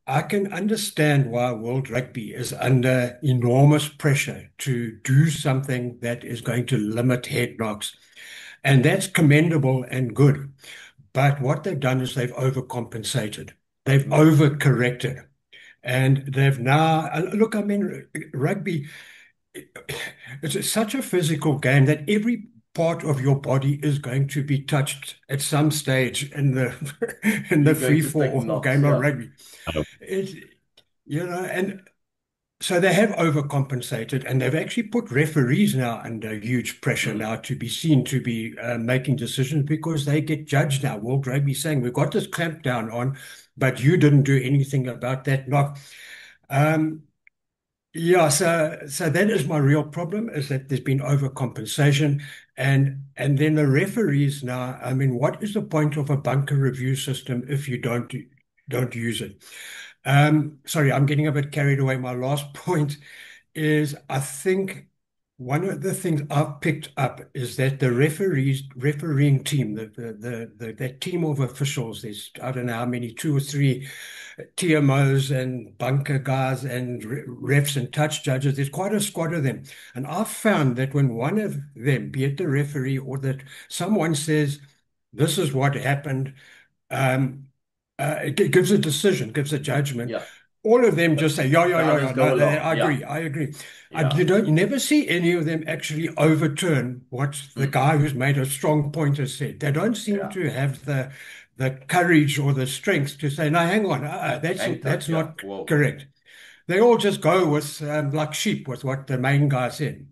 I can understand why World Rugby is under enormous pressure to do something that is going to limit head knocks. And that's commendable and good. But what they've done is they've overcompensated. They've overcorrected. And they've now, look, I mean, rugby, it's such a physical game that every part of your body is going to be touched at some stage in the in the You're going free to take fall knocks. game of Yeah. rugby. It, and so they have overcompensated, and they've actually put referees now under huge pressure Mm. now to be seen to be making decisions because they get judged now. World Rugby saying we've got this clampdown on, but you didn't do anything about that knock. Um, yeah, so that is my real problem is that there's been overcompensation, and then the referees now. I mean, what is the point of a bunker review system if you don't use it? Sorry, I'm getting a bit carried away. My last point is I think one of the things I've picked up is that the refereeing team, that team of officials, there's I don't know how many, two or three TMOs and bunker guys and refs and touch judges. There's quite a squad of them. And I've found that when one of them, be it the referee or that someone says, this is what happened, um, it gives a decision, gives a judgment. Yeah. All of them just The, say, yeah, yeah, the yeah, others yeah. go No, along. I Yeah. agree. I agree. Yeah. You never see any of them actually overturn what the Mm. guy who's made a strong point has said. They don't seem Yeah. to have the courage or the strength to say, no, hang on, Hang tight. that's Yeah. not Whoa. correct. They all just go with like sheep with what the main guy said.